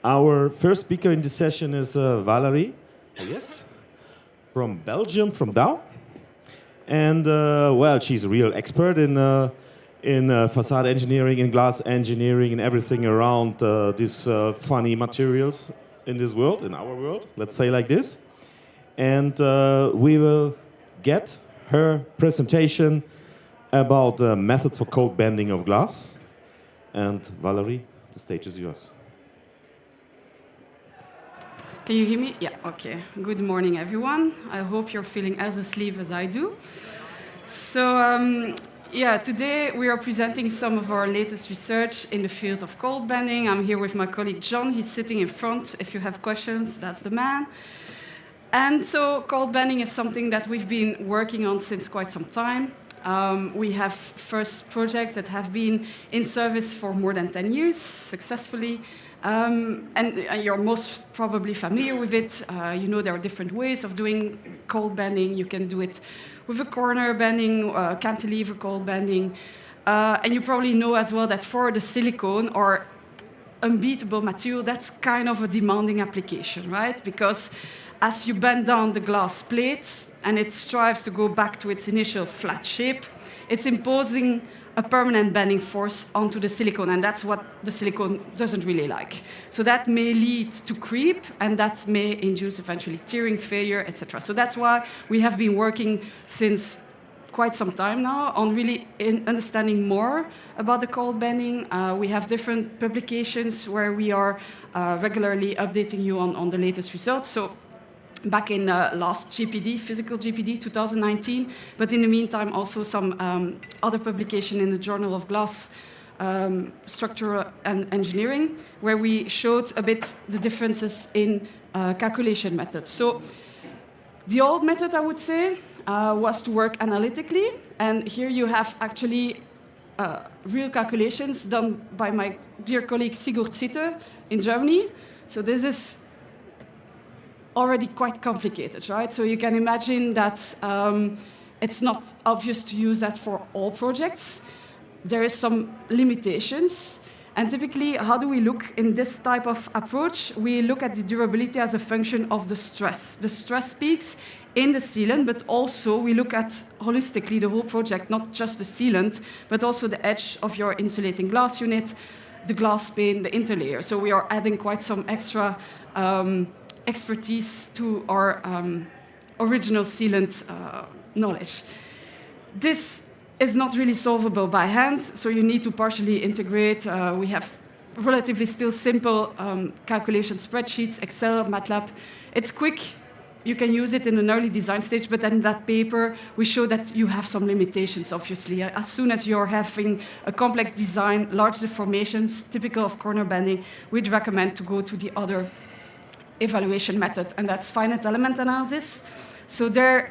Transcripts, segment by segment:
Our first speaker in this session is Valérie Hayez from Belgium, from Dow. And, well, she's a real expert in facade engineering, in glass engineering, and everything around these funny materials in this world, in our world, let's say like this. And we will get her presentation about the methods for cold bending of glass. And Valérie, the stage is yours. Can you hear me? Yeah, okay. Good morning, everyone. I hope you're feeling as asleep as I do. So, today we are presenting some of our latest research in the field of cold bending. I'm here with my colleague John. He's sitting in front. If you have questions, that's the man. And so cold bending is something that we've been working on since quite some time. We have first projects that have been in service for more than 10 years, successfully. And you're most probably familiar with it. You know there are different ways of doing cold bending. You can do it with a corner bending, cantilever cold bending. And you probably know as well that for the silicone or unbeatable material, that's kind of a demanding application, right? Because as you bend down the glass plate and it strives to go back to its initial flat shape, it's imposing a permanent bending force onto the silicone, and that's what the silicone doesn't really like. So that may lead to creep, and that may induce eventually tearing, failure, etc. So that's why we have been working since quite some time now on really understanding more about the cold bending. We have different publications where we are regularly updating you on the latest results. So back in last GPD, physical GPD 2019, but in the meantime also some other publication in the Journal of Glass Structural and Engineering, where we showed a bit the differences in calculation methods. So the old method, I would say, was to work analytically, and here you have actually real calculations done by my dear colleague Sigurd Sitte in Germany. So this is already quite complicated, right? So you can imagine that it's not obvious to use that for all projects. There is some limitations. And typically, how do we look in this type of approach? We look at the durability as a function of the stress peaks in the sealant, but also we look at holistically the whole project, not just the sealant, but also the edge of your insulating glass unit, the glass pane, the interlayer. So we are adding quite some extra expertise to our original sealant knowledge. This is not really solvable by hand, so you need to partially integrate. We have relatively still simple calculation spreadsheets, Excel, MATLAB. It's quick. You can use it in an early design stage, but then in that paper, we show that you have some limitations, obviously. As soon as you're having a complex design, large deformations, typical of corner bending, we'd recommend to go to the other evaluation method, and that's finite element analysis. So there,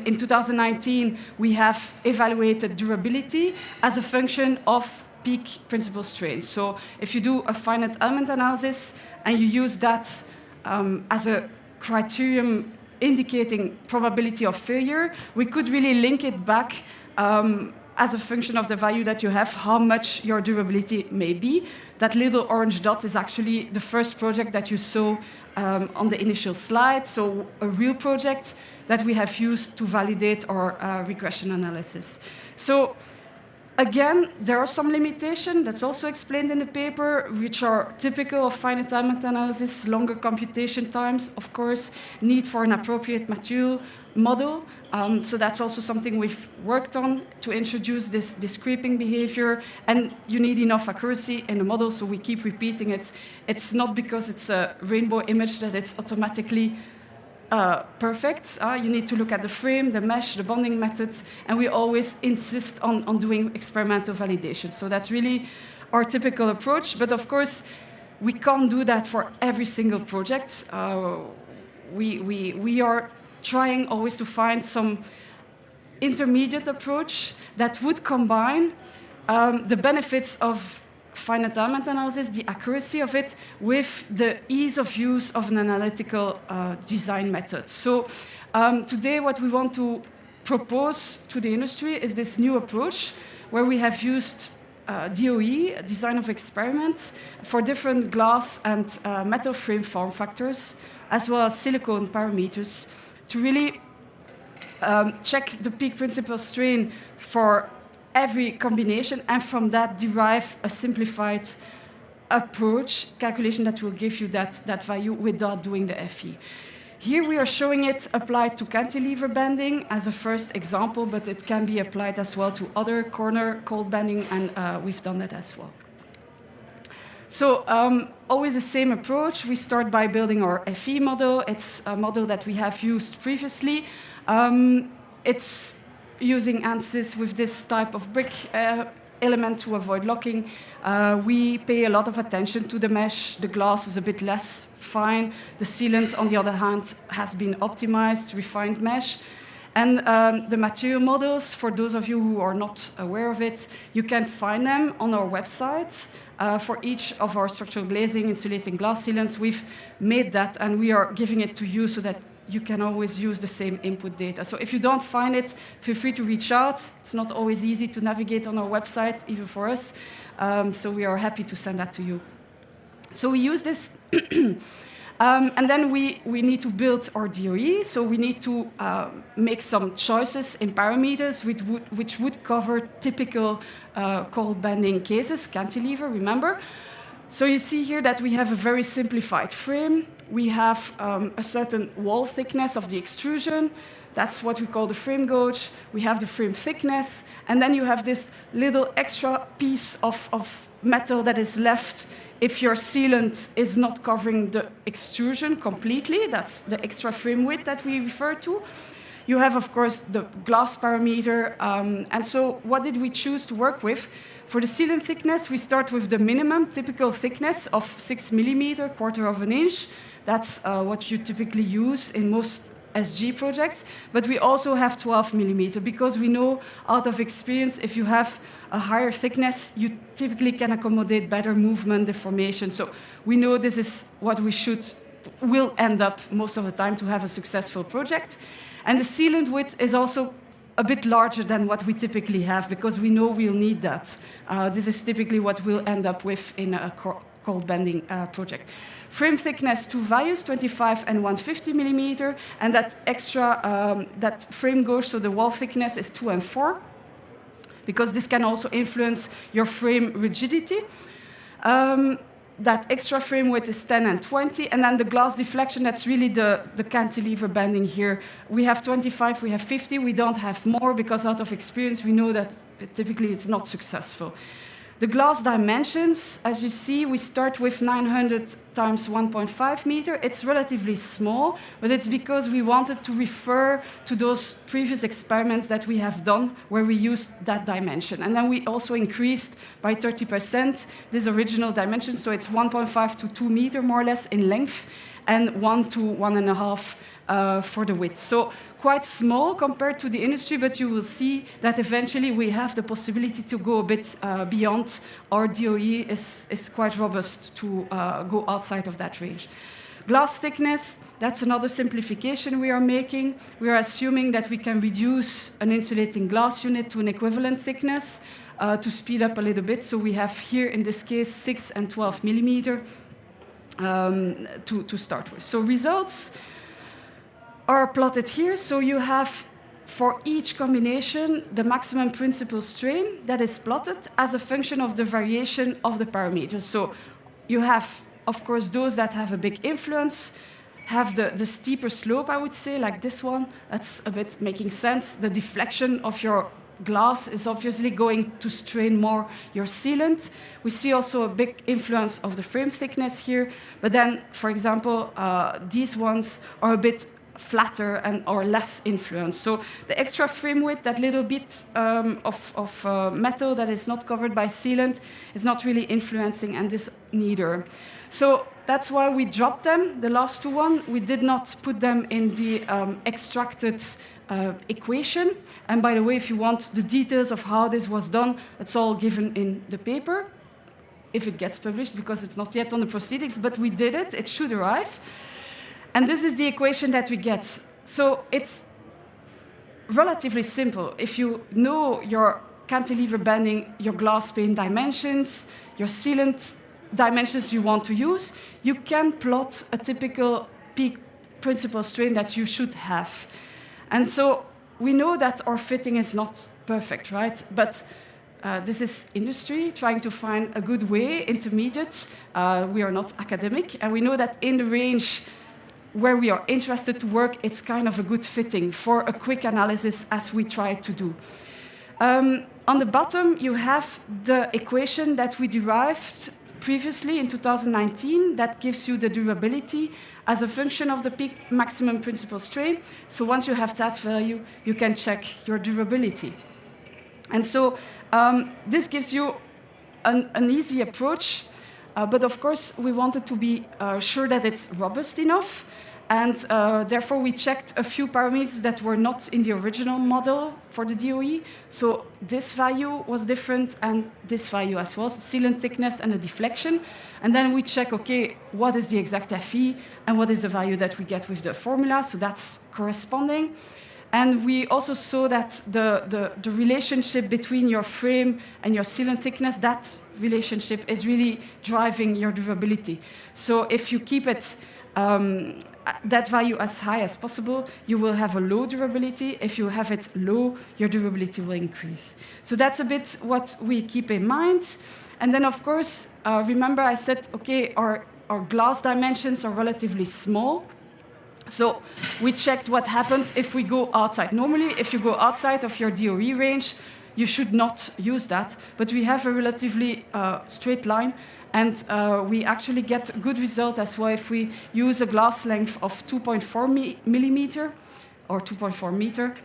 in 2019, we have evaluated durability as a function of peak principal strain. So if you do a finite element analysis and you use that as a criterion indicating probability of failure, we could really link it back as a function of the value that you have, how much your durability may be. That little orange dot is actually the first project that you saw on the initial slide, so a real project that we have used to validate our regression analysis. So again, there are some limitations that's also explained in the paper, which are typical of finite element analysis, longer computation times, of course, need for an appropriate material model. So that's also something we've worked on to introduce this creeping behavior, and you need enough accuracy in the model, so we keep repeating it. It's not because it's a rainbow image that it's automatically perfect. You need to look at the frame, the mesh, the bonding methods, and we always insist on doing experimental validation. So that's really our typical approach, but of course, we can't do that for every single project. We are trying always to find some intermediate approach that would combine the benefits of finite element analysis, the accuracy of it, with the ease of use of an analytical design method. So today what we want to propose to the industry is this new approach where we have used DOE, design of experiments, for different glass and metal frame form factors, as well as silicone parameters, to really check the peak principal strain for every combination, and from that derive a simplified approach calculation that will give you that value without doing the FE. Here we are showing it applied to cantilever bending as a first example, but it can be applied as well to other corner cold bending, and we've done that as well. So always the same approach. We start by building our FE model. It's a model that we have used previously. It's using ANSYS with this type of brick element to avoid locking. We pay a lot of attention to the mesh. The glass is a bit less fine. The sealant, on the other hand, has been optimized, refined mesh. And the material models, for those of you who are not aware of it, you can find them on our website. For each of our structural glazing, insulating glass sealants, we've made that, and we are giving it to you so that you can always use the same input data. So if you don't find it, feel free to reach out. It's not always easy to navigate on our website, even for us. So we are happy to send that to you. So we use this. And then we need to build our DOE. So we need to make some choices in parameters which would cover typical cold bending cases, cantilever, remember. So you see here that we have a very simplified frame. We have a certain wall thickness of the extrusion. That's what we call the frame gauge. We have the frame thickness. And then you have this little extra piece of metal that is left if your sealant is not covering the extrusion completely. That's the extra frame width that we refer to. You have, of course, the glass parameter. And so what did we choose to work with? For the sealant thickness, we start with the minimum typical thickness of 6 millimeter, quarter of an inch. That's what you typically use in most SG projects. But we also have 12 millimeter, because we know out of experience, if you have a higher thickness, you typically can accommodate better movement, deformation. So we know this is what we will end up most of the time to have a successful project. And the sealant width is also a bit larger than what we typically have, because we know we'll need that. This is typically what we'll end up with in a cold bending project. Frame thickness, two values, 25 and 150 millimeter, and that extra, that frame gauge, so the wall thickness is 2 and 4, because this can also influence your frame rigidity. That extra frame width is 10 and 20, and then the glass deflection, that's really the cantilever bending here. We have 25, we have 50, we don't have more, because out of experience we know that typically it's not successful. The glass dimensions, as you see, we start with 900 times 1.5 meter. It's relatively small, but it's because we wanted to refer to those previous experiments that we have done where we used that dimension. And then we also increased by 30% this original dimension, so it's 1.5 to 2 meter more or less in length, and 1 to 1.5 for the width. So quite small compared to the industry, but you will see that eventually we have the possibility to go a bit beyond. Our DOE is quite robust to go outside of that range. Glass thickness, that's another simplification we are making. We are assuming that we can reduce an insulating glass unit to an equivalent thickness to speed up a little bit. So we have here, in this case, 6 and 12 millimeter to start with. So results are plotted here. So you have, for each combination, the maximum principal strain that is plotted as a function of the variation of the parameters. So you have, of course, those that have a big influence, have the steeper slope, I would say, like this one. That's a bit making sense. The deflection of your glass is obviously going to strain more your sealant. We see also a big influence of the frame thickness here. But then, for example, these ones are a bit flatter and or less influence. So the extra frame width, that little bit of metal that is not covered by sealant, is not really influencing, and this neither. So that's why we dropped them, the last two one. We did not put them in the extracted equation. And by the way, if you want the details of how this was done, it's all given in the paper, if it gets published, because it's not yet on the proceedings, but we did it. It should arrive. And this is the equation that we get. So it's relatively simple. If you know your cantilever bending, your glass pane dimensions, your sealant dimensions you want to use, you can plot a typical peak principal strain that you should have. And so we know that our fitting is not perfect, right? But this is industry trying to find a good way, intermediate. We are not academic, and we know that in the range where we are interested to work, it's kind of a good fitting for a quick analysis as we try to do. On the bottom, you have the equation that we derived previously in 2019 that gives you the durability as a function of the peak maximum principal strain. So once you have that value, you can check your durability. And so this gives you an easy approach, but of course we wanted to be sure that it's robust enough. And therefore, we checked a few parameters that were not in the original model for the DOE. So this value was different, and this value as well, so sealant thickness and the deflection. And then we check, okay, what is the exact FE, and what is the value that we get with the formula? So that's corresponding. And we also saw that the relationship between your frame and your sealant thickness, that relationship is really driving your durability. So if you keep it that value as high as possible, you will have a low durability. If you have it low, your durability will increase. So that's a bit what we keep in mind. And then, of course, remember I said, okay, our glass dimensions are relatively small. So we checked what happens if we go outside. Normally, if you go outside of your DOE range, you should not use that. But we have a relatively straight line, and we actually get a good result as well if we use a glass length of 2.4 millimeter or 2.4 meter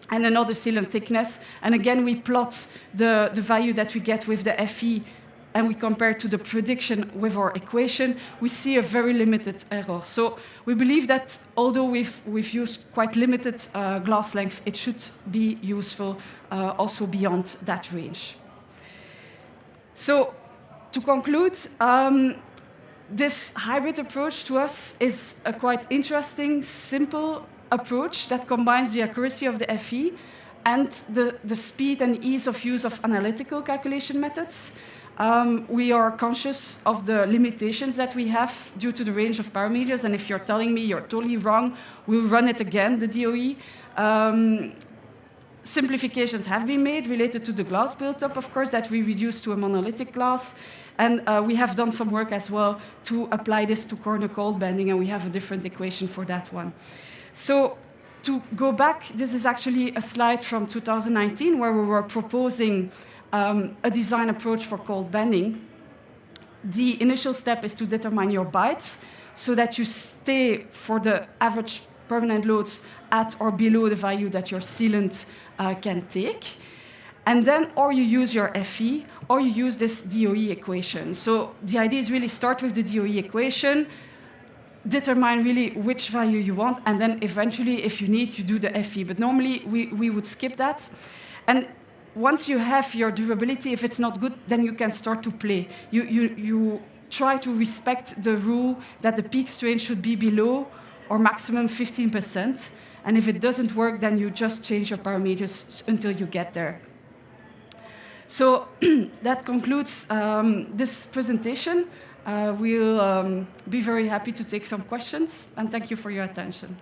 and another sealant thickness. And again, we plot the value that we get with the FE, and we compare to the prediction with our equation, we see a very limited error. So we believe that although we've used quite limited glass length, it should be useful also beyond that range. So to conclude, this hybrid approach to us is a quite interesting, simple approach that combines the accuracy of the FE and the speed and ease of use of analytical calculation methods. We are conscious of the limitations that we have due to the range of parameters, and if you're telling me you're totally wrong, we'll run it again, the DOE. Simplifications have been made related to the glass build-up, of course, that we reduced to a monolithic glass. And we have done some work as well to apply this to corner cold bending, and we have a different equation for that one. So to go back, this is actually a slide from 2019 where we were proposing a design approach for cold bending. The initial step is to determine your bite so that you stay for the average permanent loads at or below the value that your sealant can take. And then, or you use your FE, or you use this DOE equation. So the idea is really start with the DOE equation, determine really which value you want, and then eventually, if you need, you do the FE. But normally, we would skip that. And once you have your durability, if it's not good, then you can start to play. You try to respect the rule that the peak strain should be below or maximum 15%. And if it doesn't work, then you just change your parameters until you get there. So that concludes this presentation. We'll be very happy to take some questions, and thank you for your attention.